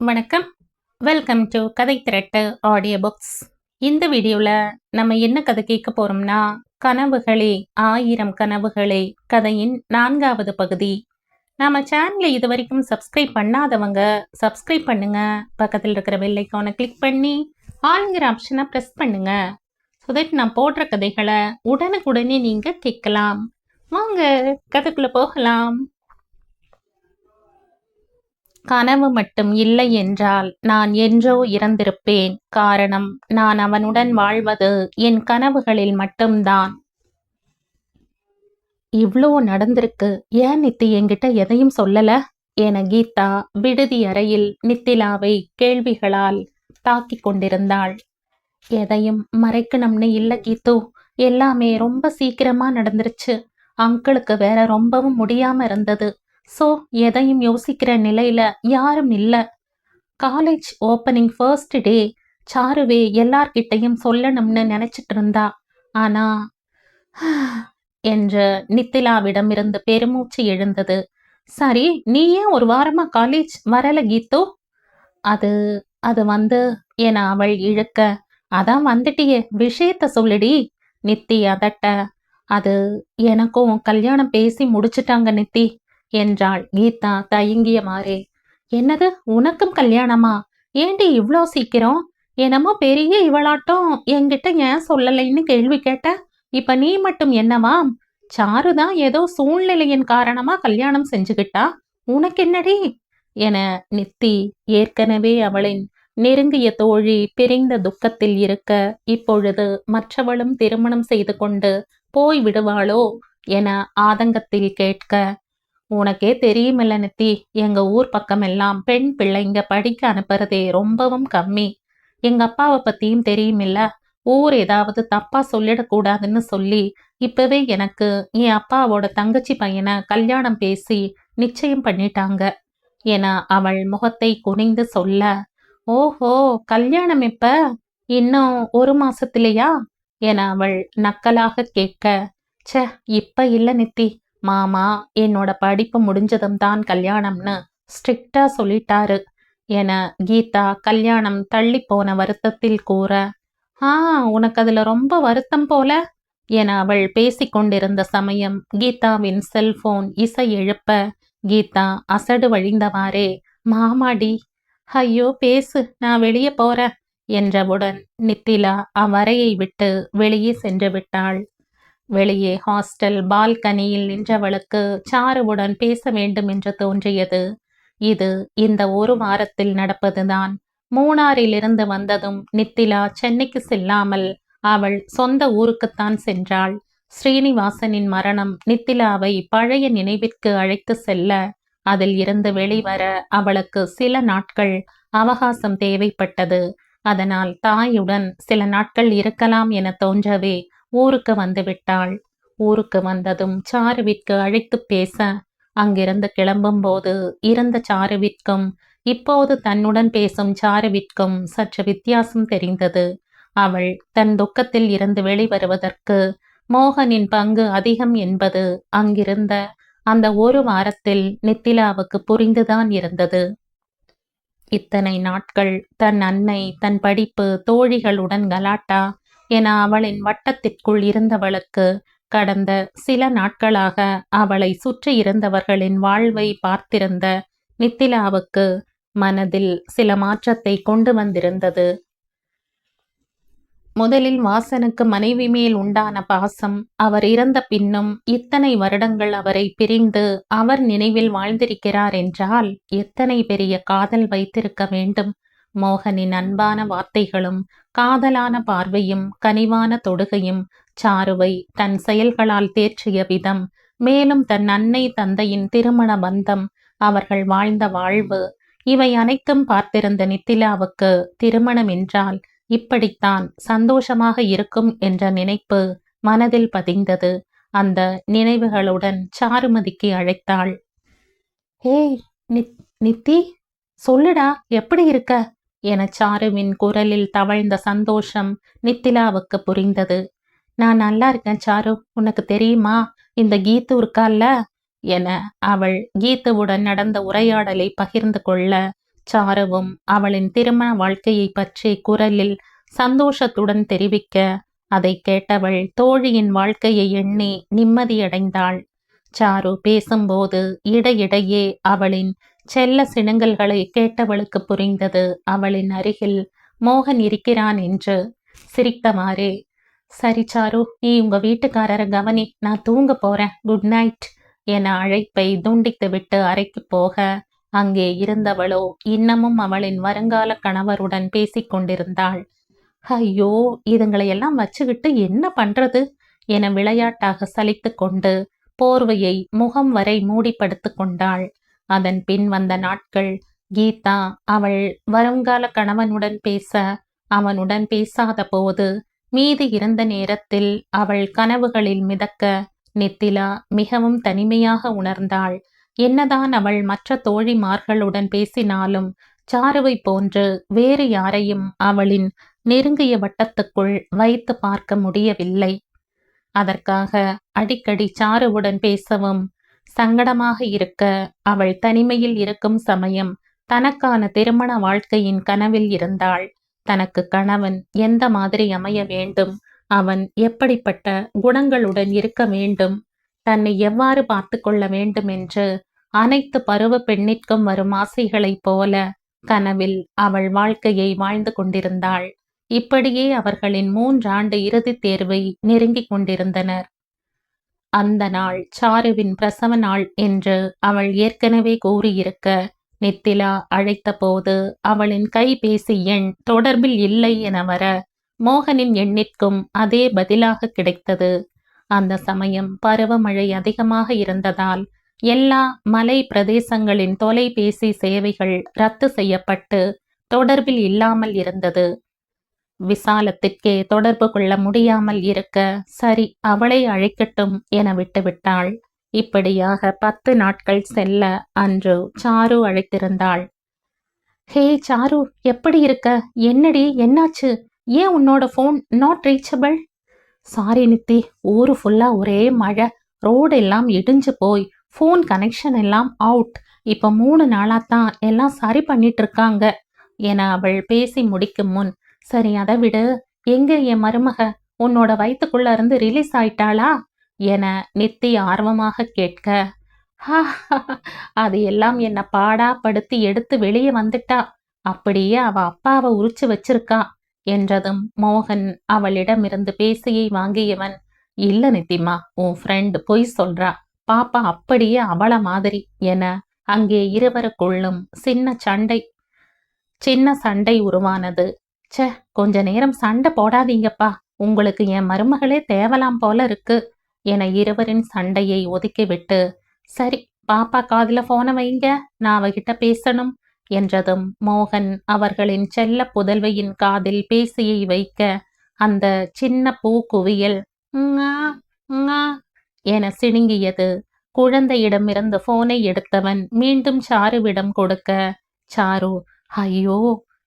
வணக்கம். Welcome to கதை திரட்டு audio books. இந்த வீடியோவில் நம்ம என்ன கதை கேட்க போகிறோம்னா, கனவுகளே 1000 கனவுகளே கதையின் 4வது பகுதி. நம்ம சேனலை இது வரைக்கும் சப்ஸ்கிரைப் பண்ணாதவங்க சப்ஸ்கிரைப் பண்ணுங்க. பக்கத்தில் இருக்கிற பெல் ஐக்கானை கிளிக் பண்ணி ஆளுங்கிற ஆப்ஷனை ப்ரெஸ் பண்ணுங்க. ஸோ தட் நான் போடுற கதைகளை உடனுக்குடனே நீங்கள் கேட்கலாம். வாங்க கதைக்குள்ளே போகலாம். கனவு மட்டும் இல்லை என்றால் நான் என்றோ இறந்திருப்பேன். காரணம், நான் அவனுடன் வாழ்வது என் கனவுகளில் மட்டும்தான். இவ்வளோ நடந்திருக்கு, ஏன் நித்தி என்கிட்ட எதையும் சொல்லல என கீதா விடுதி அறையில் நித்திலாவை கேள்விகளால் தாக்கி கொண்டிருந்தாள். எதையும் மறைக்கணும்னு இல்ல கீத்து, எல்லாமே ரொம்ப சீக்கிரமா நடந்துருச்சு. அங்கிளுக்கு வேற ரொம்பவும் முடியாம இருந்தது. ஸோ எதையும் யோசிக்கிற நிலையில யாரும் இல்லை. காலேஜ் ஓப்பனிங் ஃபர்ஸ்ட் டே சாருவே எல்லார்கிட்டையும் சொல்லணும்னு நினைச்சிட்டு இருந்தா. ஆனா என்ற நித்திலாவிடம் இருந்து பெருமூச்சு எழுந்தது. சரி, நீ ஏன் ஒரு வாரமா காலேஜ் வரல கீத்து? அது அது வந்து என அவள் இழுக்க, அதான் வந்துட்டியே, விஷயத்த சொல்லுடி. நித்தி அதட்ட, அது எனக்கும் கல்யாணம் பேசி முடிச்சுட்டாங்க நித்தி என்றாள் கீதா தயங்கிய மாறே. என்னது, உனக்கும் கல்யாணமா? ஏண்டி இவ்வளோ சீக்கிரம்? என்னமோ பெரிய இவளாட்டம் என்கிட்ட ஏன் சொல்லலைன்னு கேள்வி கேட்ட. இப்ப நீ மட்டும் என்னவாம்? சாருதான் ஏதோ சூழ்நிலையின் காரணமா கல்யாணம் செஞ்சுக்கிட்டா, உனக்கு என்னடி என நித்தி ஏற்கனவே அவளின் நெருங்கிய தோழி பிரிந்த துக்கத்தில் இருக்க, இப்பொழுது மற்றவளும் திருமணம் செய்து கொண்டு போய் விடுவாளோ என ஆதங்கத்தில் கேட்க, உனக்கே தெரியுமில்ல நித்தி, எங்க ஊர் பக்கம் எல்லாம் பெண் பிள்ளைங்க படிக்க அனுப்புறதே ரொம்பவும் கம்மி. எங்க அப்பாவை பத்தியும் தெரியுமில்ல, ஊர் ஏதாவது தப்பா சொல்லிடக்கூடாதுன்னு சொல்லி இப்பவே எனக்கு என் அப்பாவோட தங்கச்சி பையனை கல்யாணம் பேசி நிச்சயம் பண்ணிட்டாங்க என அவள் முகத்தை குனிந்து சொல்ல, ஓஹோ, கல்யாணம் எப்ப? இன்னும் 1 மாசத்திலேயா என அவள் நக்கலாக கேட்க, ச்சே, இப்ப இல்ல நித்தி, மாமா என்னோட படிப்பு முடிஞ்சதும் தான் கல்யாணம்னு ஸ்ட்ரிக்டா சொல்லிட்டாரு என கீதா கல்யாணம் தள்ளி போன வருத்தத்தில் கூற, உனக்கு அதுல ரொம்ப வருத்தம் போல என அவள் பேசிக்கொண்டிருந்த சமயம் கீதாவின் செல்போன் இசை எழுப்ப, கீதா அசடு வழிந்தவாறே, மாமாடி, ஐயோ பேசு, நான் வெளியே போற என்றவுடன் நித்திலா அவ்வறையை விட்டு வெளியே சென்று விட்டாள். வெளியே ஹாஸ்டல் பால்கனியில் நின்றவளுக்கு சாருவுடன் பேச வேண்டும் என்று தோன்றியது. இது இந்த 1 வாரத்தில் நடப்பதுதான். மூணாரிலிருந்து வந்ததும் நித்திலா சென்னைக்கு செல்லாமல் அவள் சொந்த ஊருக்குத்தான் சென்றாள். ஸ்ரீனிவாசனின் மரணம் நித்திலாவை பழைய நினைவிற்கு அழைத்து செல்ல, அதில் இருந்து வெளிவர அவளுக்கு சில நாட்கள் அவகாசம் தேவைப்பட்டது. அதனால் தாயுடன் சில நாட்கள் இருக்கலாம் என தோன்றவே ஊருக்கு வந்து விட்டாள். ஊருக்கு வந்ததும் சாருவிற்கு அழைத்து பேச, அங்கிருந்து கிளம்பும் போது இருந்த சாருவிற்கும் இப்போது தன்னுடன் பேசும் சாருவிற்கும் சற்று வித்தியாசம் தெரிந்தது. அவள் தன் துக்கத்தில் இருந்து வெளிவருவதற்கு மோகனின் பங்கு அதிகம் என்பது அங்கிருந்த அந்த 1 வாரத்தில் நித்திலாவுக்கு புரிந்துதான் இருந்தது. இத்தனை நாட்கள் தன் அன்னை, தன் படிப்பு, தோழிகளுடன் கலாட்டா என அவளின் வட்டத்திற்குள் இருந்தவளுக்கு கடந்த சில நாட்களாக அவளை சுற்றி இருந்தவர்களின் வாழ்வை பார்த்திருந்த நித்திலாவுக்கு மனதில் சில மாற்றத்தை கொண்டு வந்திருந்தது. முதலில் வாசனுக்கு மனைவி மேல் உண்டான பாசம், அவர் இறந்த பின்னும் இத்தனை வருடங்கள் அவரை பிரிந்து அவர் நினைவில் வாழ்ந்திருக்கிறார் என்றால் எத்தனை பெரிய காதல் வைத்திருக்க வேண்டும். மோகனின் அன்பான வார்த்தைகளும் காதலான பார்வையும் கனிவான தொடுகையும், சாருவை தன் செயல்களால் தேற்றிய விதம், மேலும் தன் அன்னை தந்தையின் திருமண பந்தம், அவர்கள் வாழ்ந்த வாழ்வு, இவை அனைத்தும் பார்த்திருந்த நித்திலாவுக்கு திருமணம் என்றால் இப்படித்தான் சந்தோஷமாக இருக்கும் என்ற நினைப்பு மனதில் பதிந்தது. அந்த நினைவுகளுடன் சாருமதிக்கு அழைத்தாள். ஏய் நித்தி, சொல்லுடா, எப்படி இருக்க என சாருவின் குரலில் தவழ்ந்த சந்தோஷம் நித்திலாவுக்கு புரிந்தது. நான் நல்லா இருக்கேன் சாரு, உனக்கு தெரியுமா, இந்த கீத்து இருக்கால்ல என அவள் கீத்துவுடன் நடந்த உரையாடலை பகிர்ந்து கொள்ள, சாருவும் அவளின் திருமண வாழ்க்கையை பற்றி குரலில் சந்தோஷத்துடன் தெரிவிக்க, அதை கேட்டவள் தோழியின் வாழ்க்கையை எண்ணி நிம்மதியடைந்தாள். சாரு பேசும்போது இடையிடையே அவளின் செல்ல சிணுங்கல்களை கேட்டவளுக்கு புரிந்தது அவளின் அருகில் மோகன் இருக்கிறான் என்று. சிரித்தவாறே, சரி சாரு, நீ உங்க வீட்டுக்காரரை கவனி, நான் தூங்க போறேன், குட் நைட் என அழைப்பை துண்டித்துவிட்டு அறைக்கு போக, அங்கே இருந்தவளோ இன்னமும் அவளின் வருங்கால கணவருடன் பேசிக் கொண்டிருந்தாள். ஐயோ, இதுங்களையெல்லாம் வச்சுக்கிட்டு என்ன பண்றது என விளையாட்டாக சலித்து கொண்டு போர்வையை முகம் வரை மூடி படுத்து கொண்டாள். அதன் பின் வந்த நாட்கள் கீதா அவள் வருங்கால கணவனுடன் பேச, அவனுடன் பேசாத போது மீதி இருந்த நேரத்தில் அவள் கனவுகளில் மிதக்க நித்திலா மிகவும் தனிமையாக உணர்ந்தாள். என்னதான் அவள் மற்ற தோழிமார்களுடன் பேசினாலும் சாருவை போன்று வேறு யாரையும் அவளின் நெருங்கிய வட்டத்துக்குள் வைத்து பார்க்க முடியவில்லை. அதற்காக அடிக்கடி சாருவுடன் பேசவும் சங்கடமாக இருக்க, அவள் தனிமையில் இருக்கும் சமயம் தனக்கான திருமண வாழ்க்கையின் கனவில் இருந்தாள். தனக்கு கணவன் எந்த மாதிரி அமைய வேண்டும், அவன் எப்படிப்பட்ட குணங்களுடன் இருக்க வேண்டும், தன்னை எவ்வாறு பார்த்து கொள்ள வேண்டும் என்று அனைத்து பருவ பெண்ணிற்கும் வரும் ஆசைகளைப் போல கனவில் அவள் வாழ்க்கையை வாழ்ந்து கொண்டிருந்தாள். இப்படியே அவர்களின் 3 ஆண்டு இறுதித் தேர்வை நெருங்கிக் கொண்டிருந்தனர். அந்த நாள் சாருவின் பிரசவ நாள் என்று அவள் ஏற்கனவே கூறியிருக்க, நித்திலா அழைத்த போது அவளின் கைபேசி எண் தொடர்பில் இல்லை என வர, மோகனின் எண்ணிற்கும் அதே பதிலாக கிடைத்தது. அந்த சமயம் பருவமழை அதிகமாக இருந்ததால் எல்லா மலை பிரதேசங்களின் தொலைபேசி சேவைகள் ரத்து செய்யப்பட்டு தொடர்பில் இல்லாமல் இருந்தது. விசாலத்திற்கே தொடர்பு கொள்ள முடியாமல் இருக்க, சரி அவளை அழைக்கட்டும் என விட்டுவிட்டாள். இப்படியாக 10 நாட்கள் செல்ல, அன்று சாரு அழைத்திருந்தாள். ஹே சாரு, எப்படி இருக்க? என்னடி, என்னாச்சு? ஏன் உன்னோட phone not reachable? Sorry NITI, ஊரு ஃபுல்லா ஒரே மழை, ரோடு எல்லாம் இடிஞ்சு போய் ஃபோன் கனெக்ஷன் எல்லாம் அவுட். இப்போ 3 நாளாத்தான் எல்லாம் சரி பண்ணிட்டு இருக்காங்க என அவள் பேசி முடிக்கும் முன், சரி அதை விடு, எங்க என் மருமக உன்னோட வயிற்றுக்குள்ள இருந்து ரிலீஸ் ஆயிட்டாளா என நித்தி ஆர்வமாக கேட்க, அது எல்லாம் என்ன பாடா படுத்தி எடுத்து வெளியே வந்துட்டா, அப்படியே அவ அப்பாவை உரிச்சு வச்சிருக்கா என்றதும் மோகன் அவளிடமிருந்து பேசியை வாங்கியவன், இல்ல நித்திமா, உன் ஃப்ரெண்ட் பொய் சொல்றா, பாப்பா அப்படியே அவள மாதிரி என அங்கே இருவருக்குள்ளும் சின்ன சண்டை உருவானது. சே, கொஞ்ச நேரம் சண்டை போடாதீங்கப்பா, உங்களுக்கு என் மருமகளே தேவலாம் போல இருக்கு என இருவரின் சண்டையை ஒதுக்கிவிட்டு, சரி பாப்பா காதுல போன வைங்க, நான் அவகிட்ட பேசணும் என்றதும் மோகன் அவர்களின் செல்ல புதல்வையின் காதில் பேசியை வைக்க, அந்த சின்ன பூ குவியல் என சிணுங்கியது. குழந்தையிடமிருந்து போனை எடுத்தவன் மீண்டும் சாருவிடம் கொடுக்க, சாரு, ஐயோ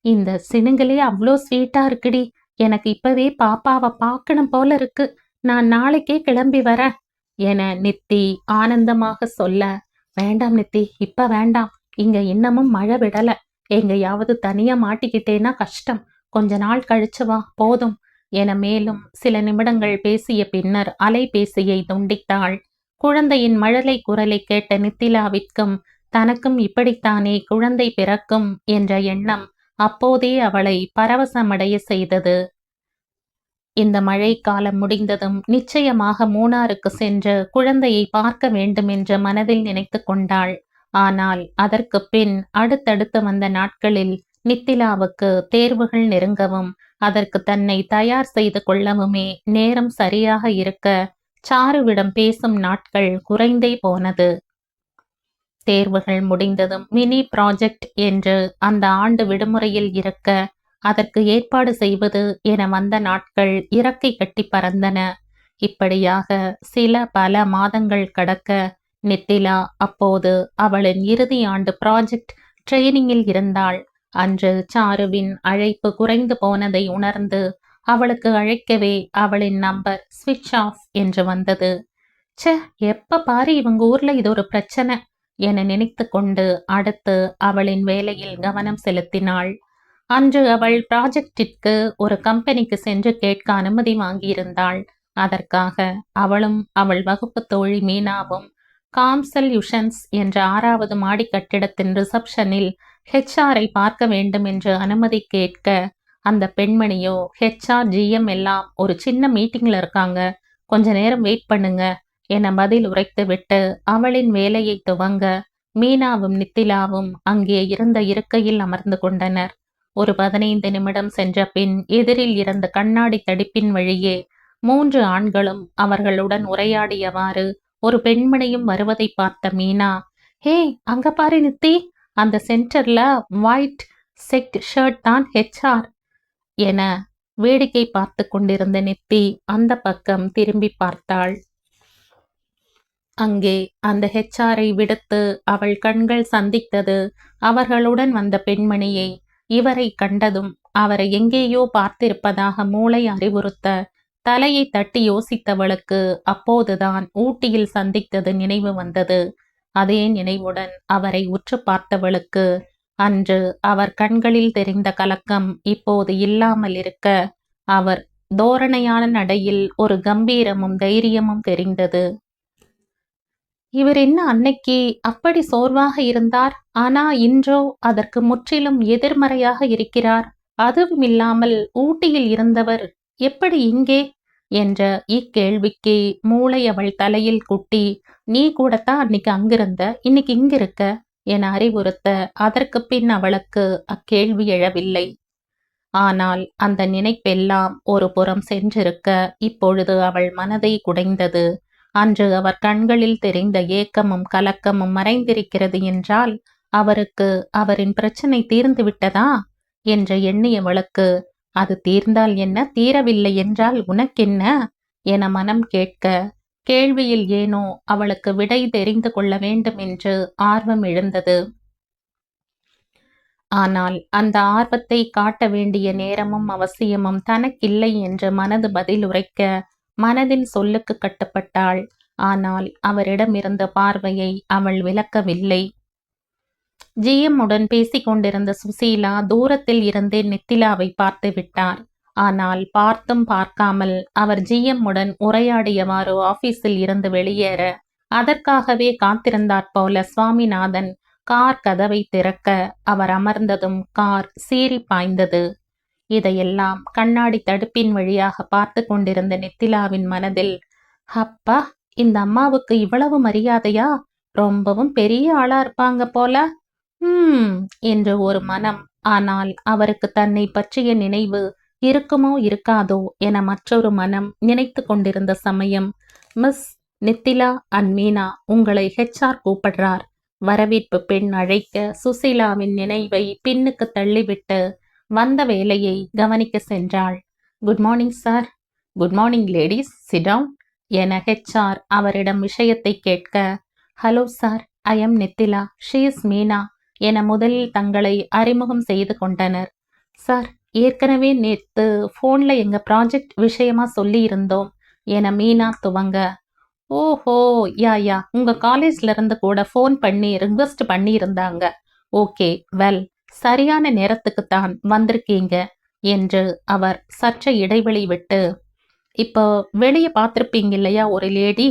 இந்த சிணுங்களே அவ்வளோ ஸ்வீட்டா இருக்குடி, எனக்கு இப்பவே பாப்பாவை பார்க்கணும் போல இருக்கு, நான் நாளைக்கே கிளம்பி வரேன் என நித்தி ஆனந்தமாக சொல்ல, வேண்டாம் நித்தி, இப்ப வேண்டாம், இங்க இன்னமும் மழை விடல, எங்கேயாவது தனியா மாட்டிக்கிட்டேன்னா கஷ்டம், கொஞ்ச நாள் கழிச்சு வா போதும் என மேலும் சில நிமிடங்கள் பேசிய பின்னர் அலைபேசியை துண்டித்தாள். குழந்தையின் மழலை குரலை கேட்ட நித்திலாவிற்கும் தனக்கும் இப்படித்தானே குழந்தை பிறக்கும் என்ற எண்ணம் அப்போதே அவளை பரவசமடைய செய்தது. இந்த மழை காலம் முடிந்ததும் நிச்சயமாக மூணாருக்கு சென்று குழந்தையை பார்க்க வேண்டும் என்று மனதில் நினைத்து கொண்டாள். ஆனால் அதற்கு பின் அடுத்தடுத்து வந்த நாட்களில் நித்திலாவுக்கு தேர்வுகள் நெருங்கவும் அதற்கு தன்னை தயார் செய்து கொள்ளவுமே நேரம் சரியாக இருக்க சாருவிடம் பேசும் நாட்கள் குறைந்தே போனது. தேர்வுகள் முடிந்ததும் மினி ப்ராஜெக்ட் என்று அந்த ஆண்டு விடுமுறையில் இருக்க அதற்கு ஏற்பாடு செய்வது என வந்த நாட்கள் இறக்கை கட்டி பறந்தன. இப்படியாக பல மாதங்கள் கடக்க நித்திலா அப்போது அவளின் இறுதி ஆண்டு ப்ராஜெக்ட் ட்ரெயினிங்கில் இருந்தாள். அன்று சாருவின் அழைப்பு குறைந்து போனதை உணர்ந்து அவளுக்கு அழைக்கவே அவளின் நம்பர் ஸ்விட்ச் ஆஃப் என்று வந்தது. எப்ப பாரு இவங்க ஊர்ல இது ஒரு பிரச்சனை, என நினைத்து கொண்டு அடுத்து அவளின் வேலையில் கவனம் செலுத்தினாள். அன்று அவள் ப்ராஜெக்டிற்கு ஒரு கம்பெனிக்கு சென்று கேட்க அனுமதி வாங்கியிருந்தாள். அதற்காக அவளும் அவள் வகுப்பு தோழி மீனாவும் காம் சொல்யூஷன்ஸ் என்ற 6வது மாடி கட்டிடத்தின் ரிசப்ஷனில் ஹெச்ஆரை பார்க்க வேண்டும் என்று அனுமதி கேட்க, அந்த பெண்மணியோ ஹெச்ஆர் ஜிஎம் எல்லாம் ஒரு சின்ன மீட்டிங்ல இருக்காங்க, கொஞ்ச நேரம் வெயிட் பண்ணுங்க என பதில் உரைத்துவிட்டு அவளின் வேலையை துவங்க மீனாவும் நித்திலாவும் அங்கே இருந்த இருக்கையில் அமர்ந்து கொண்டனர். ஒரு 15 நிமிடம் சென்ற பின் எதிரில் இருந்த கண்ணாடி தடிப்பின் வழியே 3 ஆண்களும் அவர்களுடன் உரையாடியவாறு ஒரு பெண்மணியும் வருவதை பார்த்த மீனா, ஹே அங்க பாரு நித்தி, அந்த சென்டர்ல ஒயிட் செக் ஷர்ட் தான் ஹெச்ஆர் என வேடிக்கை பார்த்து கொண்டிருந்த நித்தி அந்த பக்கம் திரும்பி பார்த்தாள். அங்கே அந்த ஹெச்ஆரை விடுத்து அவள் கண்கள் சந்தித்தது அவர்களுடன் வந்த பெண்மணியை. இவரை கண்டதும் அவரை எங்கேயோ பார்த்திருப்பதாக மூளை அறிவுறுத்த தலையை தட்டி யோசித்தவளுக்கு அப்போதுதான் ஊட்டியில் சந்தித்தது நினைவு வந்தது. அதே நினைவுடன் அவரை உற்று பார்த்தவளுக்கு அன்று அவர் கண்களில் தெரிந்த கலக்கம் இப்போது இல்லாமல் இருக்க, அவர் தோரணையான நடையில் ஒரு கம்பீரமும் தைரியமும் தெரிந்தது. இவர் என்ன அன்னைக்கு அப்படி சோர்வாக இருந்தார், ஆனா இன்றோ அதற்கு முற்றிலும் எதிர்மறையாக இருக்கிறார். அதுவுமில்லாமல் ஊட்டியில் இருந்தவர் எப்படி இங்கே என்ற இக்கேள்விக்கு மூளை அவள் தலையில் குட்டி, நீ கூடத்தான் அன்னைக்கு அங்கிருந்த, இன்னைக்கு இங்கிருக்க என அறிவுறுத்த அதற்கு பின் அவளுக்கு அக்கேள்வி எழவில்லை. ஆனால் அந்த நினைப்பெல்லாம் ஒரு புறம் சென்றிருக்க இப்பொழுது அவள் மனதை குடைந்தது. அன்று அவர் கண்களில் தெரிந்த ஏக்கமும் கலக்கமும் மறைந்திருக்கிறது என்றால் அவருக்கு அவரின் பிரச்சனை தீர்ந்து விட்டதா என்று எண்ணியவளுக்கு, அது தீர்ந்தால் என்ன, தீரவில்லை என்றால் உனக்கென்ன என மனம் கேட்க, கேள்வியில் ஏனோ அவளுக்கு விடை தெரிந்து கொள்ள வேண்டும் என்று ஆர்வம் எழுந்தது. ஆனால் அந்த ஆர்வத்தை காட்ட வேண்டிய நேரமும் அவசியமும் தனக்கில்லை என்று மனது பதில் உரைக்க மனதின் சொல்லுக்கு கட்டுப்பட்டாள். ஆனால் அவரிடமிருந்த பார்வையை அவள் விலக்கவில்லை. ஜிஎம் உடன் பேசிக்கொண்டிருந்த சுசீலா தூரத்தில் இருந்தே நித்திலாவை பார்த்து விட்டார். ஆனால் பார்த்தும் பார்க்காமல் அவர் ஜிஎம் உடன் உரையாடியவாறு ஆபீஸில் இருந்து வெளியேற அதற்காகவே காத்திருந்தாற் போல சுவாமிநாதன் கார் கதவை திறக்க அவர் அமர்ந்ததும் கார் சீறி பாய்ந்தது. இதையெல்லாம் கண்ணாடி தடுப்பின் வழியாக பார்த்து கொண்டிருந்த நித்திலாவின் மனதில், அப்பா, இந்த அம்மாவுக்கு இவ்வளவு மரியாதையா, ரொம்பவும் பெரிய ஆளா இருப்பாங்க போல என்று ஒரு மனம். ஆனால் அவருக்கு தன்னை பற்றிய நினைவு இருக்குமோ இருக்காதோ என மற்றொரு மனம் நினைத்து கொண்டிருந்த சமயம், மிஸ் நித்திலா அண்ட் மீனா, உங்களை ஹெச்ஆர் கூப்பிடுறார். வரவேற்பு பெண் அழைக்க சுசீலாவின் நினைவை பின்னுக்கு தள்ளிவிட்டு வந்த வேலையை கவனிக்க சென்றாள். Good morning sir. Good morning ladies, sit down என ஹெச்ஆர் அவரிடம் விஷயத்தை கேட்க, hello sir, I am Nithila, she is Meena என முதலில் தங்களை அறிமுகம் செய்து கொண்டனர். சார், ஏற்கனவே நேற்று ஃபோனில் எங்கள் ப்ராஜெக்ட் விஷயமா சொல்லி இருந்தோம் என மீனா துவங்க, ஓஹோ யா உங்கள் காலேஜ்லேருந்து கூட ஃபோன் பண்ணி ரிக்வெஸ்ட் பண்ணியிருந்தாங்க. ஓகே, வெல், சரியான நேரத்துக்குத்தான் வந்திருக்கீங்க என்று அவர் சற்று இடைவெளி விட்டு, இப்போ வெளியே பார்த்துருப்பீங்க இல்லையா ஒரு லேடி,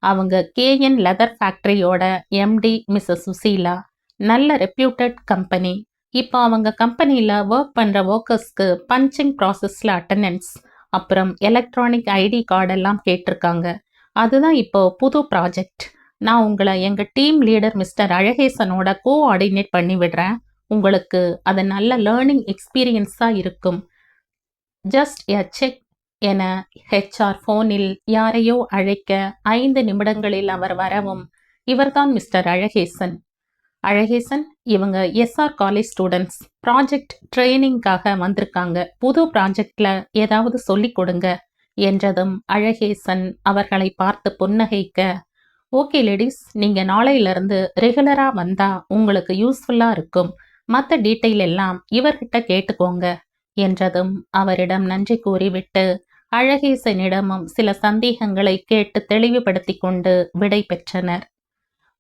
அவங்க கேஎன் லெதர் ஃபேக்டரியோட எம்டி மிஸ்ஸஸ் சுசீலா, நல்ல ரெப்யூட்டட் கம்பெனி. இப்போ அவங்க கம்பெனியில் ஒர்க் பண்ணுற ஒர்க்கர்ஸ்க்கு பஞ்சிங் ப்ராசஸில் அட்டண்டன்ஸ், அப்புறம் எலக்ட்ரானிக் ஐடி கார்டெல்லாம் கேட்டிருக்காங்க. அதுதான் இப்போ புது ப்ராஜெக்ட். நான் உங்களை எங்கள் டீம் லீடர் மிஸ்டர் அழகேசனோட கோஆர்டினேட் பண்ணி விடுறேன். உங்களுக்கு அது நல்ல லேர்னிங் எக்ஸ்பீரியன்ஸாக இருக்கும். ஜஸ்ட் எ செக் என ஹெச்ஆர் ஃபோனில் யாரையோ அழைக்க 5 நிமிடங்களில் அவர் வரவும், இவர்தான் மிஸ்டர் அழகேசன். அழகேசன், இவங்க எஸ்ஆர் காலேஜ் ஸ்டூடெண்ட்ஸ், ப்ராஜெக்ட் ட்ரைனிங்காக வந்திருக்காங்க. புது ப்ராஜெக்டில் ஏதாவது சொல்லிக் கொடுங்க என்றதும் அழகேசன் அவர்களை பார்த்து புன்னகைக்க, ஓகே லேடிஸ், நீங்கள் நாளையிலிருந்து ரெகுலராக வந்தால் உங்களுக்கு யூஸ்ஃபுல்லாக இருக்கும். மற்ற டீட்டெயில் எல்லாம் இவர்கிட்ட கேட்டுக்கோங்க என்றதும் அவரிடம் நன்றி கூறிவிட்டு அழகேசனிடமும் சில சந்தேகங்களை கேட்டு தெளிவுபடுத்தி கொண்டு விடை பெற்றனர்.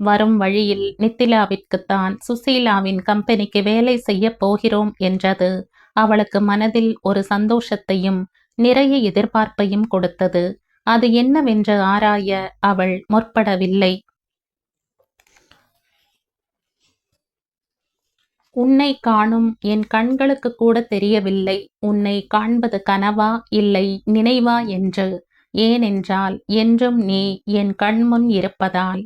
வரும் வழியில் நித்திலாவிற்குத்தான் சுசீலாவின் கம்பெனிக்கு வேலை செய்ய போகிறோம் என்றது அவளுக்கு மனதில் ஒரு சந்தோஷத்தையும் நிறைய எதிர்பார்ப்பையும் கொடுத்தது. அது என்னவென்று ஆராய அவள் முற்படவில்லை. உன்னை காணும் என் கண்களுக்கு கூட தெரியவில்லை உன்னை காண்பது கனவா இல்லை நினைவா என்று. ஏனென்றால் என்றும் நீ என் கண்முன் இருப்பதால்.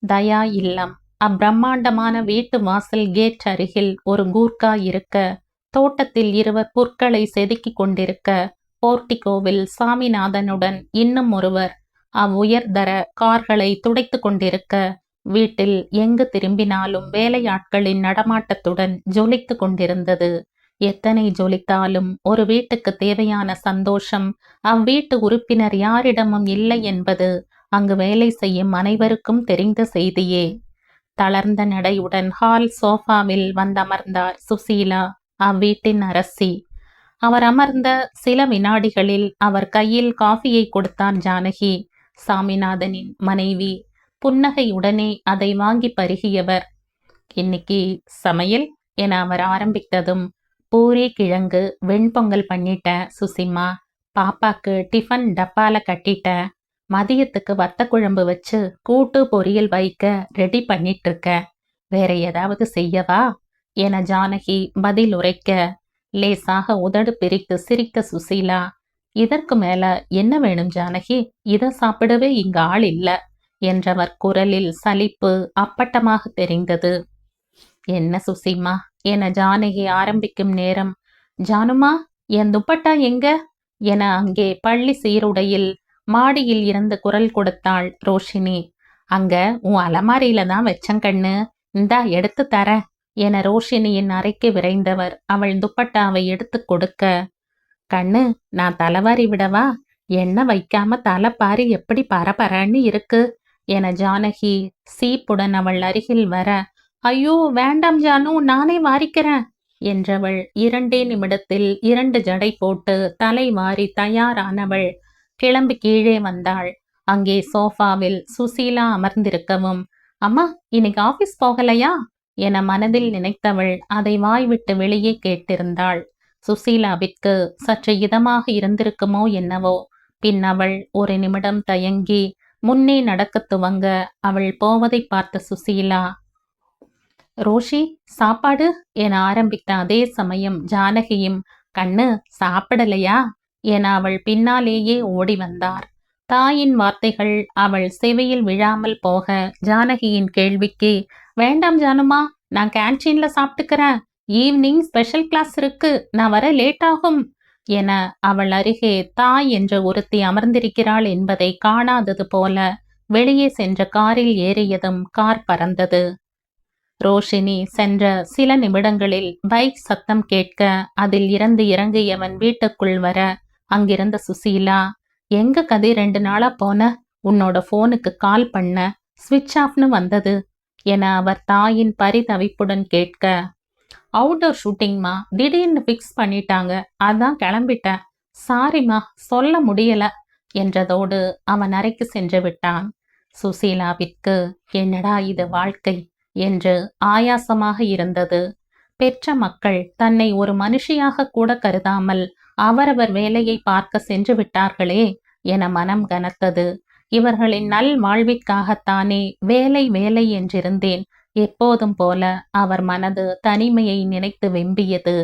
தயா இல்லம். அப்பிரம்மாண்டமான வீட்டு வாசல் கேட் அருகில் ஒரு கூர்க்கா இருக்க, தோட்டத்தில் இருவர் புற்களை செதுக்கிக் கொண்டிருக்க, போர்டிகோவில் சாமிநாதனுடன் இன்னும் ஒருவர் அவ்வுயர்தர கார்களை துடைத்து கொண்டிருக்க, வீட்டில் எங்கு திரும்பினாலும் வேலையாட்களின் நடமாட்டத்துடன் ஜொலித்து கொண்டிருந்தது. எத்தனை ஜொலித்தாலும் ஒரு வீட்டுக்கு தேவையான சந்தோஷம் அவ்வீட்டு உறுப்பினர் யாரிடமும் இல்லை என்பது அங்கு வேலை செய்யும் அனைவருக்கும் தெரிந்த செய்தியே. தளர்ந்த நடையுடன் ஹால் சோஃபாவில் வந்தமர்ந்தார் சுசீலா, அவ்வீட்டின் அரசி. அவர் அமர்ந்த சில வினாடிகளில் அவர் கையில் காஃபியை கொடுத்தார் ஜானகி, சாமிநாதனின் மனைவி. புன்னகையுடனே அதை வாங்கி பருகியவர். இன்னைக்கு சமையல் என அவர் ஆரம்பித்ததும், பூரி கிழங்கு வெண்பொங்கல் பண்ணிட்டேன் சுசிமா, பாப்பாக்கு டிஃபன் டப்பால கட்டிட்டேன், மதியத்துக்கு வத்த குழம்பு வச்சு கூட்டு பொரியல் வைக்க ரெடி பண்ணிட்டு இருக்க, வேற ஏதாவது செய்யவா என ஜானகி பதில் உரைக்க, லேசாக உதடு பிரித்து சிரித்த சுசீலா, இதற்கு மேல என்ன வேணும் ஜானகி, இதை சாப்பிடவே இங்க ஆள் இல்ல என்றவர் குரலில் சலிப்பு அப்பட்டமாக தெரிந்தது. என்ன சுசிமா என ஜானகி ஆரம்பிக்கும் நேரம், ஜானுமா என் துப்பட்டா எங்க என அங்கே பள்ளி சீருடையில் மாடியில் இருந்து குரல் கொடுத்தாள் ரோஷினி. அங்க உன் அலமாரியில தான் வச்சங்கண்ணு, இந்தா எடுத்து தர என ரோஷினியின் அறைக்கு விரைந்தவர் அவள் துப்பட்டாவை எடுத்து கொடுக்க, கண்ணு நான் தலைவாரி விடவா, எண்ணெய் வைக்காம தலை பாரி எப்படி பரபரன்னு இருக்கு என ஜானகி சீப்புடன் அவள் அருகில் வர, ஐயோ வேண்டாம் ஜானு, நானே வாரிக்கிறேன் என்றவள் 2 நிமிடத்தில் 2 ஜடை போட்டு தலை வாரி தயாரானவள் கிளம்பி கீழே வந்தாள். அங்கே சோஃபாவில் சுசீலா அமர்ந்திருக்கவும், அம்மா இன்னைக்கு ஆபீஸ் போகலையா என மனதில் நினைத்தவள் அதை வாய்விட்டு வெளியே கேட்டிருந்தாள். சுசீலாவிற்கு சற்று இதமாக இருந்திருக்குமோ என்னவோ. பின் அவள் ஒரு நிமிடம் தயங்கி முன்னே நடக்க துவங்க அவள் போவதை பார்த்த சுசீலா, ரோஷி சாப்பாடு என ஆரம்பித்த அதே சமயம் ஜானகியும், கண்ணு சாப்பிடலையா என அவள் பின்னாலேயே ஓடி வந்தார். தாயின் வார்த்தைகள் அவள் செவியில் விழாமல் போக ஜானகியின் கேள்விக்கு, வேண்டாம் ஜானுமா, நான் கேன்டீன்ல சாப்பிட்டுக்கிறேன், ஈவினிங் ஸ்பெஷல் கிளாஸ் இருக்கு, நான் வர லேட் ஆகும் என அவள் அருகே தாய் என்ற ஒருத்தி அமர்ந்திருக்கிறாள் என்பதை காணாதது போல வெளியே சென்ற காரில் ஏறியதும் கார் பறந்தது. ரோஷினி சென்ற சில நிமிடங்களில் பைக் சத்தம் கேட்க அதில் இருந்து இறங்கியவன் வீட்டுக்குள் வர, அங்கிருந்த சுசீலா, எங்க கதை 2 நாளா போன, உன்னோட போனுக்கு கால் பண்ண ஸ்விட்ச் ஆஃப்னு வந்தது என அவர் தாயின் பரிதவிப்புடன் கேட்க, அவுட்டோர் ஷூட்டிங்மா, திடீர்னு ஃபிக்ஸ் பண்ணிட்டாங்க, அதான் கிளம்பிட்டேன், சாரிம்மா சொல்ல முடியல என்றதோடு அவன் அறைக்கு சென்று விட்டான். சுசீலாவிற்கு என்னடா இது வாழ்க்கை என்று ஆயாசமாக இருந்தது. பெற்ற மக்கள் தன்னை ஒரு மனுஷியாக கூட கருதாமல் அவரவர் வேலையை பார்க்க சென்று விட்டார்களே என மனம் கனத்தது. இவர்களின் நல் வாழ்விற்காகத்தானே வேலை வேலை என்றிருந்தேன். எப்போதும் போல அவர் மனது தனிமையை நினைத்து வெம்பியது.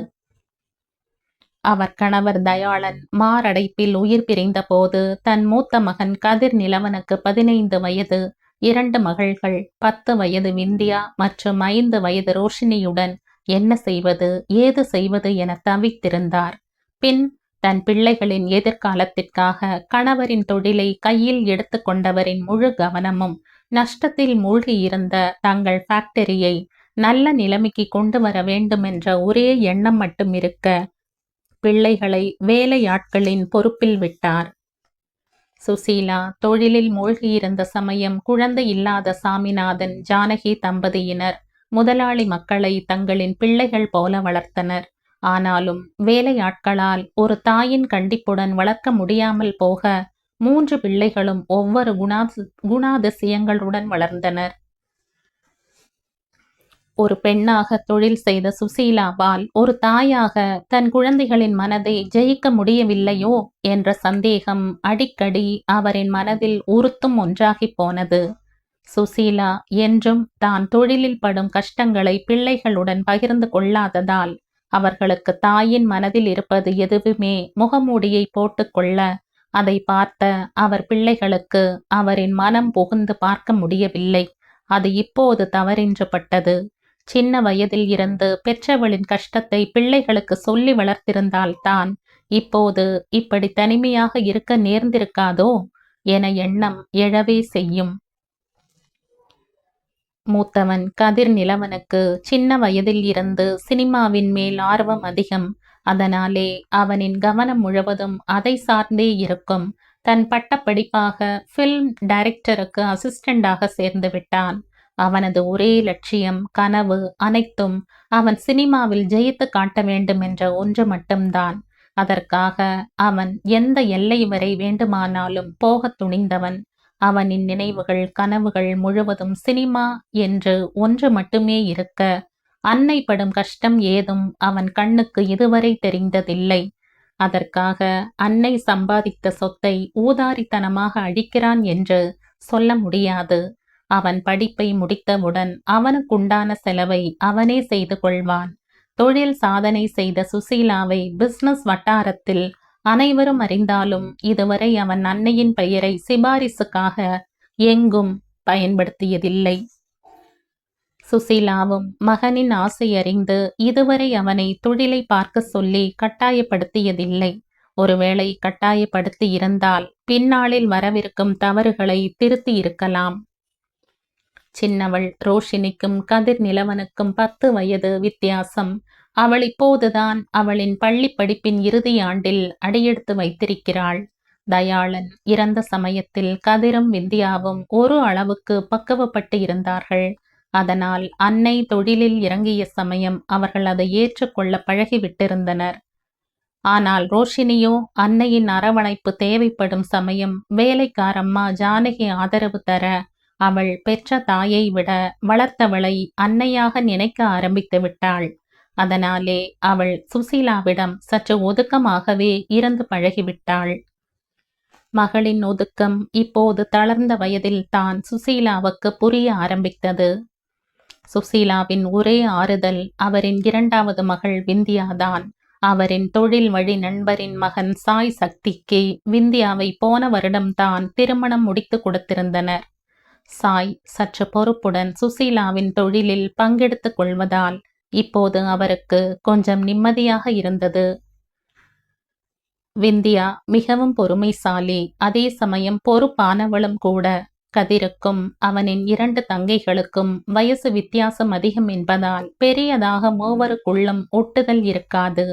அவர் கணவர் தயாளன் மாரடைப்பில் உயிர் பிரிந்த போது தன் மூத்த மகன் கதிர் நிலவனுக்கு 15 வயது, 2 மகள்கள் 10 வயது விந்தியா மற்றும் 5 வயது ரோஷினியுடன் என்ன செய்வது ஏது செய்வது என தவித்திருந்தார். பின் தன் பிள்ளைகளின் எதிர்காலத்திற்காக கணவரின் தொழிலை கையில் எடுத்து கொண்டவரின் முழு கவனமும் நஷ்டத்தில் மூழ்கியிருந்த தங்கள் ஃபேக்டரியை நல்ல நிலைமைக்கு கொண்டு வர வேண்டும் என்ற ஒரே எண்ணம் மட்டும் இருக்க பிள்ளைகளை வேலையாட்களின் பொறுப்பில் விட்டார். சுசீலா தொழிலில் மூழ்கியிருந்த சமயம் குழந்தை இல்லாத சாமிநாதன் ஜானகி தம்பதியினர் முதலாளி மக்களை தங்களின் பிள்ளைகள் போல வளர்த்தனர். ஆனாலும் வேலையாட்களால் ஒரு தாயின் கண்டிப்புடன் வளர்க்க முடியாமல் போக 3 பிள்ளைகளும் ஒவ்வொரு குணாதிசயங்களுடன் வளர்ந்தனர். ஒரு பெண்ணாக தொழில் செய்த சுசீலாவால் ஒரு தாயாக தன் குழந்தைகளின் மனதை ஜெயிக்க முடியவில்லையோ என்ற சந்தேகம் அடிக்கடி அவரின் மனதில் உறுத்தும் ஒன்றாகிப் போனது. சுசீலா என்றும் தான் தொழிலில் படும் கஷ்டங்களை பிள்ளைகளுடன் பகிர்ந்து கொள்ளாததால் அவர்களுக்கு தாயின் மனதில் இருப்பது எதுவுமே முகமூடியை போட்டுக்கொள்ள அதை பார்த்த அவர் பிள்ளைகளுக்கு அவரின் மனம் புகுந்து பார்க்க முடியவில்லை. அது இப்போது தவறின்று பட்டது. சின்ன வயதில் இருந்து பெற்றவளின் கஷ்டத்தை பிள்ளைகளுக்கு சொல்லி வளர்த்திருந்தால்தான் இப்போது இப்படி தனிமையாக இருக்க நேர்ந்திருக்காதோ என எண்ணம் எழவே செய்யும். மூத்தவன் கதிர் நிலவனுக்கு சின்ன வயதில் இருந்து சினிமாவின் மேல் ஆர்வம் அதிகம். அதனாலே அவனின் கவனம் முழுவதும் அதை சார்ந்தே இருக்கும். தன் பட்டப்படிப்பாக ஃபில்ம் டைரக்டருக்கு அசிஸ்டண்டாக சேர்ந்து விட்டான். அவனது ஒரே லட்சியம், கனவு அனைத்தும் அவன் சினிமாவில் ஜெயித்து காட்ட வேண்டும் என்ற ஒன்று மட்டும்தான். அதற்காக அவன் எந்த எல்லை வரை வேண்டுமானாலும் போகத் துணிந்தவன். அவனின் நினைவுகள், கனவுகள் முழுவதும் சினிமா என்று ஒன்று மட்டுமே இருக்க, அன்னை படும் கஷ்டம் ஏதும் அவன் கண்ணுக்கு இதுவரை தெரிந்ததில்லை. அதற்காக அன்னை சம்பாதித்த சொத்தை ஊதாரித்தனமாக அழிக்கிறான் என்று சொல்ல முடியாது. அவன் படிப்பை முடித்தவுடன் அவனுக்குண்டான செலவை அவனே செய்து கொள்வான். தொழில் சாதனை செய்த சுசீலாவை பிசினஸ் வட்டாரத்தில் அனைவரும் அறிந்தாலும் இதுவரை அவன் அன்னையின் பெயரை சிபாரிசுக்காக எங்கும் பயன்படுத்தியதில்லை. சுசீலாவும் மகனின் ஆசை அறிந்து இதுவரை அவனை தொழிலை பார்க்க சொல்லி கட்டாயப்படுத்தியதில்லை. ஒருவேளை கட்டாயப்படுத்தி இருந்தால் பின்னாளில் வரவிருக்கும் தவறுகளை திருத்தி இருக்கலாம். சின்னவள் ரோஷினிக்கும் கதிர் நிலவனுக்கும் 10 வயது வித்தியாசம். அவள் இப்போதுதான் அவளின் பள்ளி படிப்பின் இறுதி ஆண்டில் அடியெடுத்து வைத்திருக்கிறாள். தயாளன் இறந்த சமயத்தில் கதிரும் விந்தியாவும் ஒரு அளவுக்கு பக்குவப்பட்டு இருந்தார்கள். அதனால் அன்னை தொழிலில் இறங்கிய சமயம் அவர்கள் அதை ஏற்றுக்கொள்ள பழகிவிட்டிருந்தனர். ஆனால் ரோஷினியோ அன்னையின் அரவணைப்பு தேவைப்படும் சமயம் வேலைக்காரம்மா ஜானகி ஆதரவு தர அவள் பெற்ற தாயை விட வளர்த்தவளை அன்னையாக நினைக்க ஆரம்பித்து விட்டாள். அதனாலே அவள் சுசீலாவிடம் சற்று ஒதுக்கமாகவே இருந்து பழகிவிட்டாள். மகளின் ஒதுக்கம் இப்போது தளர்ந்த வயதில் தான் சுசீலாவுக்கு புரிய ஆரம்பித்தது. சுசீலாவின் ஒரே ஆறுதல் அவரின் 2வது மகள் விந்தியாதான். அவரின் தொழில் வழி நண்பரின் மகன் சாய் சக்திக்கு விந்தியாவை போன வருடம்தான் திருமணம் முடித்து கொடுத்திருந்தனர். சாய் சற்று பொறுப்புடன் சுசீலாவின் தொழிலில் பங்கெடுத்துக் கொள்வதால் இப்போது அவருக்கு கொஞ்சம் நிம்மதியாக இருந்தது. விந்தியா மிகவும் பொறுமைசாலி, அதே சமயம் பொறுப்பானவளும் கூட. கதிருக்கும் அவனின் 2 தங்கைகளுக்கும் வயசு வித்தியாசம் அதிகம் என்பதால் பெரியதாக மூவருக்குள்ளும் ஒட்டுதல் இருக்காது.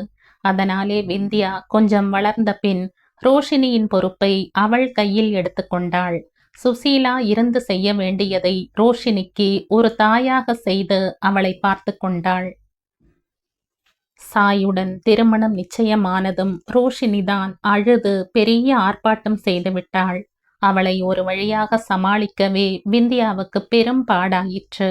அதனாலே விந்தியா கொஞ்சம் வளர்ந்த பின் ரோஷினியின் பொறுப்பை அவள் கையில் எடுத்துக்கொண்டாள். சுசீலா இருந்து செய்ய வேண்டியதை ரோஷினிக்கு ஒரு தாயாக செய்து அவளை பார்த்து கொண்டாள். சாயுடன் திருமணம் நிச்சயமானதும் ரோஷினிதான் அழுது பெரிய ஆர்ப்பாட்டம் செய்துவிட்டாள். அவளை ஒரு வழியாக சமாளிக்கவே விந்தியாவுக்கு பெரும் பாடாயிற்று.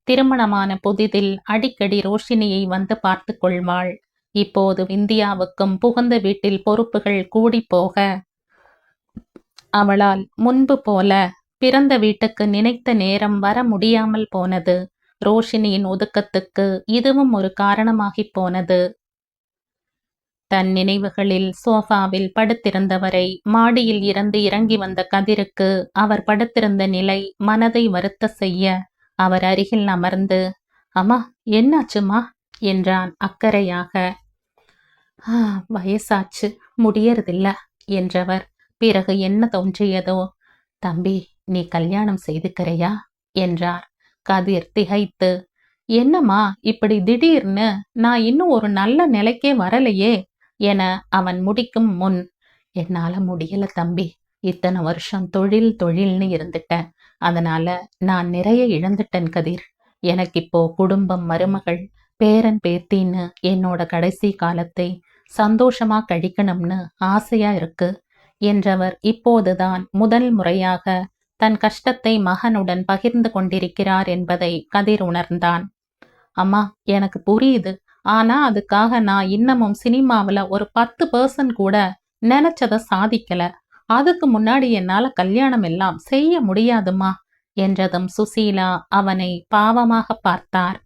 திருமணமான புதிதில் அடிக்கடி ரோஷினியை வந்து பார்த்து கொள்வாள். இப்போது விந்தியாவுக்கும் புகுந்த வீட்டில் பொறுப்புகள் கூடி போக அவளால் முன்பு போல பிறந்த வீட்டுக்கு நினைத்த நேரம் வர முடியாமல் போனது. ரோஷினியின் ஒதுக்கத்துக்கு இதுவும் ஒரு காரணமாகிப் போனது. தன் நினைவுகளில் சோஃபாவில் படுத்திருந்தவரை மாடியில் இருந்து இறங்கி வந்த கதிருக்கு அவர் படுத்திருந்த நிலை மனதை வருத்த செய்ய அவர் அருகில் அமர்ந்து, அம்மா என்னாச்சுமா என்றான் அக்கறையாக. வயசாச்சு, முடியறதில்ல என்றவர் பிறகு என்ன தோன்றியதோ, தம்பி நீ கல்யாணம் செய்துக்கிறையா என்றார். கதிர் திகைத்து, என்னம்மா இப்படி திடீர்னு, நான் இன்னும் ஒரு நல்ல நிலைக்கே வரலையே என அவன் முடிக்கும் முன், என்னால முடியல தம்பி, இத்தனை வருஷம் தொழில்னு இருந்துட்டேன். அதனால நான் நிறைய இழந்துட்டேன் கதிர். எனக்கு இப்போ குடும்பம், மருமகள், பேரன் பேத்தின்னு என்னோட கடைசி காலத்தை சந்தோஷமா கழிக்கணும்னு ஆசையா இருக்கு. என்றவர் இப்போதுதான் முதல் முறையாக தன் கஷ்டத்தை மகனுடன் பகிர்ந்து கொண்டிருக்கிறார் என்பதை கதிர் உணர்ந்தான். அம்மா, எனக்கு புரியுது. ஆனா அதுக்காக நான் இன்னமும் சினிமாவுல ஒரு 10% கூட நினைச்சத சாதிக்கல. அதுக்கு முன்னாடி என்னால கல்யாணம் எல்லாம் செய்ய முடியாதுமா என்றதும் சுசீலா அவனை பாவமாக பார்த்தார்.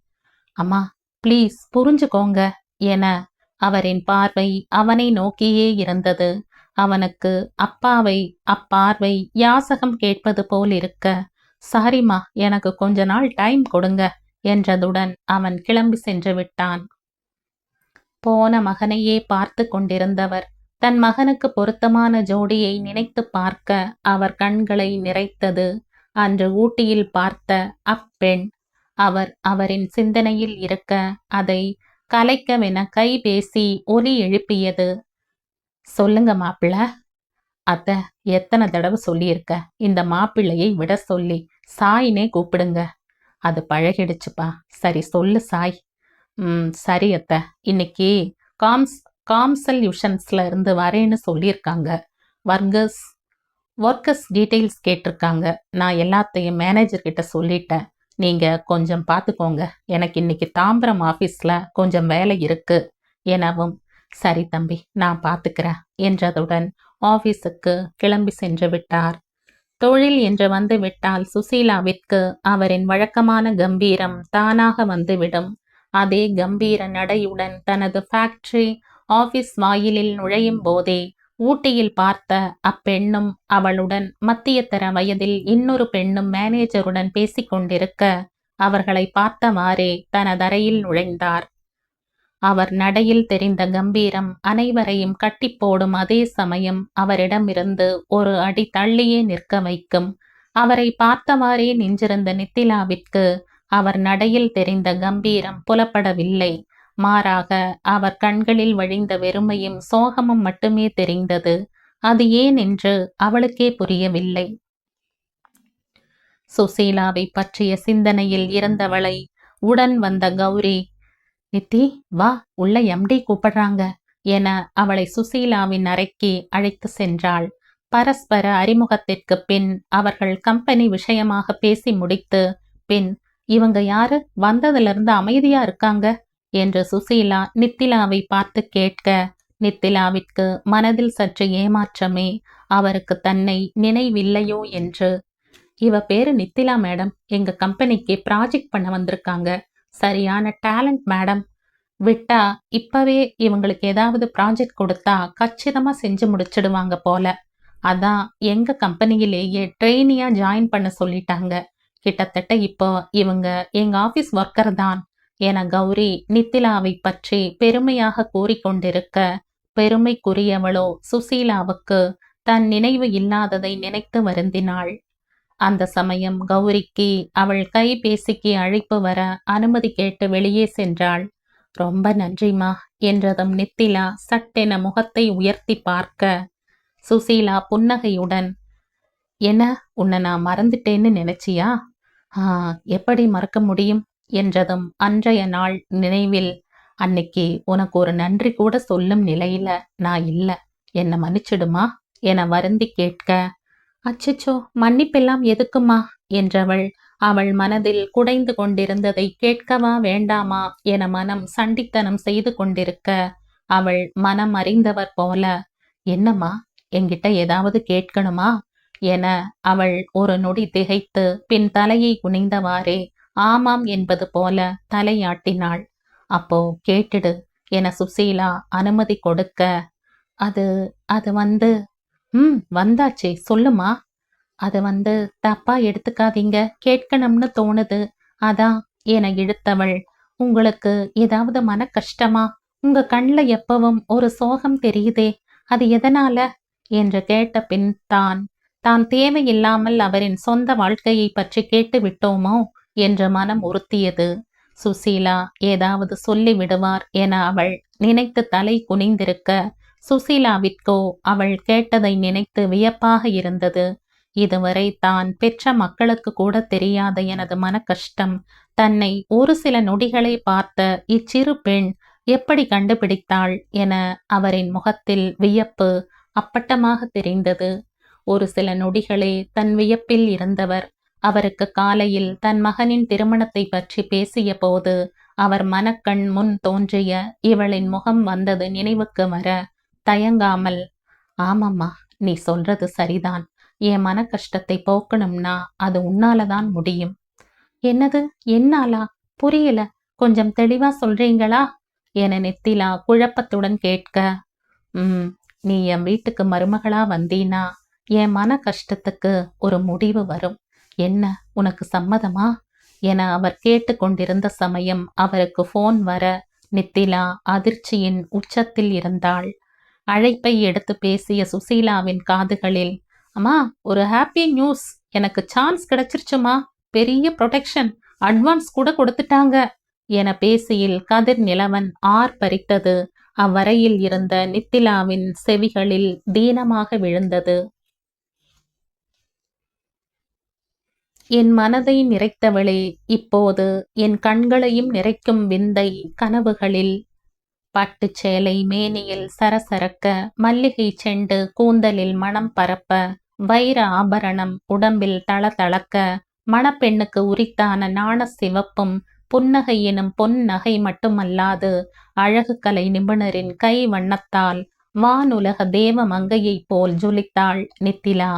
அம்மா, ப்ளீஸ் புரிஞ்சுக்கோங்க என அவரின் பார்வை அவனை நோக்கியே இருந்தது. அவனுக்கு அப்பாவை அப்பார்வை யாசகம் கேட்பது போல் இருக்க, சாரிம்மா, எனக்கு கொஞ்ச நாள் டைம் கொடுங்க என்றதுடன் அவன் கிளம்பி சென்று விட்டான். போன மகனையே பார்த்து கொண்டிருந்தவர் தன் மகனுக்கு பொருத்தமான ஜோடியை நினைத்து பார்க்க அவர் கண்களை நிறைத்தது அன்று ஊட்டியில் பார்த்த அப்பெண். அவரின் சிந்தனையில் இருக்க அதை கலைக்கவென கைபேசி ஒலி எழுப்பியது. சொல்லுங்க மாப்பிள்ள. அத்தை, எத்தனை தடவை சொல்லியிருக்க இந்த மாப்பிள்ளையை விட சொல்லி சாயினே கூப்பிடுங்க. அது பழகிடுச்சுப்பா. சரி சொல்லு சாய். சரி அத்தை, இன்னைக்கு காம்சல்யூஷன்ஸ்ல இருந்து வரேன்னு சொல்லியிருக்காங்க. ஒர்க்கர்ஸ் டீட்டெயில்ஸ் கேட்டிருக்காங்க. நான் எல்லாத்தையும் மேனேஜர்கிட்ட சொல்லிட்டேன். நீங்க கொஞ்சம் பார்த்துக்கோங்க. எனக்கு இன்னைக்கு தாம்பரம் ஆஃபீஸ்ல கொஞ்சம் வேலை இருக்கு எனவும், சரி தம்பி, நான் பார்த்துக்கிறேன் என்றதுடன் ஆபீஸுக்கு கிளம்பி சென்று விட்டார். தொழில் என்று வந்து விட்டால் சுசீலாவிற்கு அவரின் வழக்கமான கம்பீரம் தானாக வந்துவிடும். அதே கம்பீர நடையுடன் தனது ஃபேக்டரி ஆபீஸ் வாயிலில் நுழையும் போதே ஊட்டியில் பார்த்த அப்பெண்ணும் அவளுடன் மத்தியதர வயதில் இன்னொரு பெண்ணும் மேனேஜருடன் பேசிக்கொண்டிருக்க அவர்களை பார்த்தவாறே தனதரையில் நுழைந்தார். அவர் நடையில் தெரிந்த கம்பீரம் அனைவரையும் கட்டி போடும் அதே சமயம் அவரிடமிருந்து ஒரு அடி தள்ளியே நிற்க வைக்கும். அவரை பார்த்தவாறே நின்றிருந்த நித்திலாவிற்கு அவர் நடையில் தெரிந்த கம்பீரம் புலப்படவில்லை. மாறாக அவர் கண்களில் வழிந்த வெறுமையும் சோகமும் மட்டுமே தெரிந்தது. அது ஏன் என்று அவளுக்கே புரியவில்லை. சுசீலாவை பற்றிய சிந்தனையில் இருந்தவளை உடன் வந்த கௌரி, நித்தி வா, உள்ள எம்டி கூப்பிடுறாங்க என அவளை சுசீலாவின் அறைக்கு அழைத்து சென்றாள். பரஸ்பர அறிமுகத்திற்கு பின் அவர்கள் கம்பெனி விஷயமாக பேசி முடித்து பின், இவங்க யாரு, வந்ததிலிருந்து அமைதியா இருக்காங்க என்று சுசீலா நித்திலாவை பார்த்து கேட்க, நித்திலாவிற்கு மனதில் சற்று ஏமாற்றமே. அவருக்கு தன்னை நினைவில்லையோ என்று. இவ பேரு நித்திலா மேடம், எங்க கம்பெனிக்கு ப்ராஜெக்ட் பண்ண வந்திருக்காங்க. சரியான டேலண்ட் மேடம். விட்டா இப்பவே இவங்களுக்கு ஏதாவது ப்ராஜெக்ட் கொடுத்தா கச்சிதமா செஞ்சு முடிச்சிடுவாங்க போல. அதான் எங்க கம்பெனியிலேயே ட்ரெயினியா ஜாயின் பண்ண சொல்லிட்டாங்க. கிட்டத்தட்ட இப்போ இவங்க எங்க ஆபீஸ் ஒர்க்கர் தான் என கௌரி நித்திலாவை பற்றி பெருமையாக கூறிக்கொண்டிருக்க, பெருமைக்குரியவளோ சுசீலாவுக்கு தன் நினைவு இல்லாததை நினைத்து வருந்தினாள். அந்த சமயம் கௌரிக்கு அவள் கைபேசிக்கு அழைப்பு வர அனுமதி கேட்டு வெளியே சென்றாள். ரொம்ப நன்றிமா என்றதும் நித்திலா சட்டென முகத்தை உயர்த்தி பார்க்க, சுசீலா புன்னகையுடன், என்ன, உன்னை நான் மறந்துட்டேன்னு நினைச்சியா? எப்படி மறக்க முடியும் என்றதும் அன்றைய நாள் நினைவில், அன்னைக்கு உனக்கு ஒரு நன்றி கூட சொல்லும் நிலையில நான் இல்ல, என்னை மன்னிச்சிடுமா என வருந்தி கேட்க, அச்சச்சோ, மன்னிப்பெல்லாம் எதுக்குமா என்றவள் அவள் மனதில் குடைந்து கொண்டிருந்ததை கேட்கவா வேண்டாமா என மனம் சண்டித்தனம் செய்து கொண்டிருக்க, அவள் மனம் அறிந்தவர் போல, என்னம்மா, என்கிட்ட ஏதாவது கேட்கணுமா என அவள் ஒரு நொடி திகைத்து பின் தலையை குனிந்தவாறே ஆமாம் என்பது போல தலையாட்டினாள். அப்போ கேட்டுடு என சுசீலா அனுமதி கொடுக்க, அது அது வந்து வந்தாச்சே, சொல்லுமா. அது தப்பா எடுத்துக்காதீங்க, கேட்கணும்னு தோணுது, அதான் என இழுத்தவள், உங்களுக்கு ஏதாவது மன கஷ்டமா? உங்க கண்ணில் எப்பவும் ஒரு சோகம் தெரியுதே, அது எதனால என்று கேட்ட பின் தான் தேவையில்லாமல் அவரின் சொந்த வாழ்க்கையை பற்றி கேட்டு விட்டோமோ என்று மனம் உறுத்தியது. சுசீலா ஏதாவது சொல்லி விடுவார் என அவள் நினைத்து தலை குனிந்திருக்க, சுசீலாவிற்கோ அவள் கேட்டதை நினைத்து வியப்பாக இருந்தது. இதுவரை தான் பெற்ற மக்களுக்கு கூட தெரியாத எனது மன கஷ்டம் தன்னை ஒரு சில நொடிகளை பார்த்த இச்சிறு பெண் எப்படி கண்டுபிடித்தாள் என அவரின் முகத்தில் வியப்பு அப்பட்டமாக தெரிந்தது. ஒரு சில நொடிகளே தன் வியப்பில் இருந்தவர் அவருக்கு காலையில் தன் மகனின் திருமணத்தை பற்றி பேசிய போது அவர் மனக்கண் முன் தோன்றிய இவளின் முகம் வந்தது நினைவுக்கு வர தயங்காமல், ஆமாம்மா, நீ சொல்றது சரிதான். என் மன கஷ்டத்தை போக்கணும்னா அது உன்னாலதான் முடியும். என்னது, என்னாலா? புரியல. கொஞ்சம் தெளிவா சொல்றீங்களா? என நித்திலா குழப்பத்துடன் கேட்க, நீ என் வீட்டுக்கு மருமகளா வந்தீனா என் மன கஷ்டத்துக்கு ஒரு முடிவு வரும். என்ன, உனக்கு சம்மதமா? என அவர் கேட்டுக்கொண்டிருந்த சமயம் அவருக்கு போன் வர நித்திலா அதிர்ச்சியின் உச்சத்தில் இருந்தாள். அழைப்பை எடுத்து பேசிய சுசீலாவின் காதுகளில், அம்மா, ஒரு ஹாப்பி நியூஸ், எனக்கு சான்ஸ் கிடைச்சிருச்சுமா, பெரிய ப்ரொடெக்ஷன், அட்வான்ஸ் கூட கொடுத்துட்டாங்க என பேசியில் கதிர் நிலவன் ஆர்ப்பரித்தது அவ்வரையில் இருந்த நித்திலாவின் செவிகளில் தீனமாக விழுந்தது. என் மனதை நிறைத்தவளே, இப்போது என் கண்களையும் நிறைக்கும் விந்தை கனவுகளில். பட்டுச் சேலை மேனியில் சரசரக்க, மல்லிகை செண்டு கூந்தலில் மணம் பரப்ப, வைர ஆபரணம் உடம்பில் தளதளக்க, மணப்பெண்ணுக்கு உரித்தான நாண சிவப்பும் புன்னகை எனும் பொன் நகை மட்டுமல்லாது அழகு கலை நிபுணரின் கை வண்ணத்தால் வானுலக தேவ மங்கையைப் போல் ஜொலித்தாள் நித்திலா.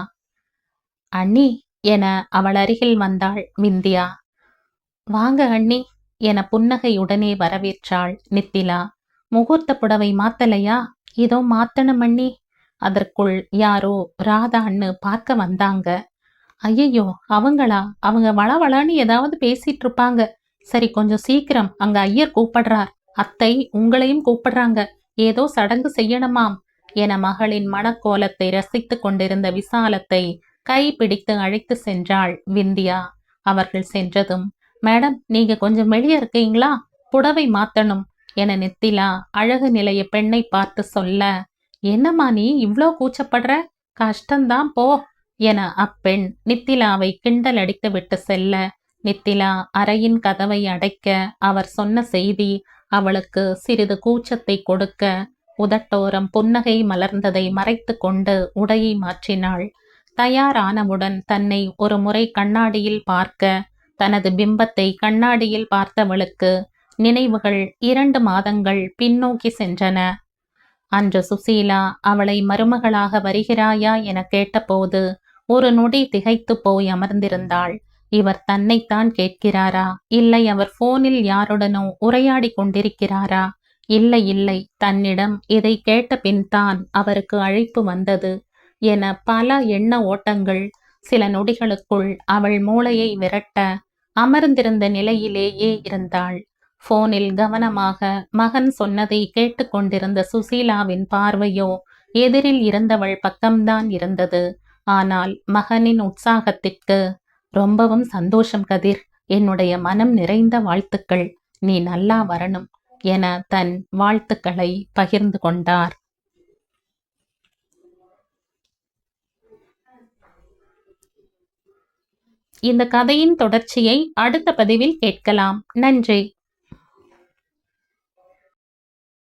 அண்ணி என அவள் அருகில் வந்தாள் விந்தியா. வாங்க அண்ணி என புன்னகையுடனே வரவேற்றாள் நித்திலா. முகூர்த்த புடவை மாத்தலையா? இதோ மாத்தணும் அண்ணி. அதற்குள் யாரோ ராதான்னு பார்க்க வந்தாங்க. ஐயையோ, அவங்களா? அவங்க வளவளன்னு ஏதாவது பேசிட்டு இருப்பாங்க. சரி, கொஞ்சம் சீக்கிரம், அங்க ஐயர் கூப்பிடுறார். அத்தை உங்களையும் கூப்பிடுறாங்க, ஏதோ சடங்கு செய்யணுமாம் என மகளின் மனக்கோலத்தை ரசித்து கொண்டிருந்த விசாலத்தை கை பிடித்து அழைத்து சென்றாள் விந்தியா. அவர்கள் சென்றதும், மேடம், நீங்க கொஞ்சம் வெளியே இருக்கீங்களா? புடவை மாத்தணும் என நித்திலா அழகு நிலைய பெண்ணை பார்த்து சொல்ல, என்னம்மா நீ இவ்ளோ கூச்சப்படுற? கஷ்டந்தான் போ என அப்பெண் நித்திலாவை கிண்டல் அடித்து விட்டு செல்ல, நித்திலா அறையின் கதவை அடைக்க அவர் சொன்ன செய்தி அவளுக்கு சிறிது கூச்சத்தை கொடுக்க உதட்டோரம் புன்னகை மலர்ந்ததை மறைத்து கொண்டு உடையை மாற்றினாள். தயாரானவுடன் தன்னை ஒரு முறை கண்ணாடியில் பார்க்க தனது பிம்பத்தை கண்ணாடியில் பார்த்தவளுக்கு நினைவுகள் 2 மாதங்கள் பின்னோக்கி சென்றன. அன்று சுசீலா அவளை மருமகளாக வருகிறாயா என கேட்டபோது ஒரு நொடி திகைத்து போய் அமர்ந்திருந்தாள். இவர் தன்னைத்தான் கேட்கிறாரா, இல்லை அவர் போனில் யாருடனோ உரையாடி கொண்டிருக்கிறாரா? இல்லை இல்லை, தன்னிடம் இதை கேட்ட பின்தான் அவருக்கு அழைப்பு வந்தது என பல எண்ண ஓட்டங்கள் சில நொடிகளுக்குள் அவள் மூளையை விரட்ட அமர்ந்திருந்த நிலையிலேயே இருந்தாள். போனில் கவனமாக மகன் சொன்னதை கேட்டுக்கொண்டிருந்த சுசீலாவின் பார்வையோ எதிரில் இருந்தவள் பக்கம்தான் இருந்தது. ஆனால் மகனின் உற்சாகத்திற்கு, ரொம்பவும் சந்தோஷம் கதிர், என்னுடைய மனம் நிறைந்த வாழ்த்துக்கள், நீ நல்லா வரணும் என தன் வாழ்த்துக்களை பகிர்ந்து கொண்டார். இந்த கதையின் தொடர்ச்சியை அடுத்த பதிவில் கேட்கலாம். நன்றி.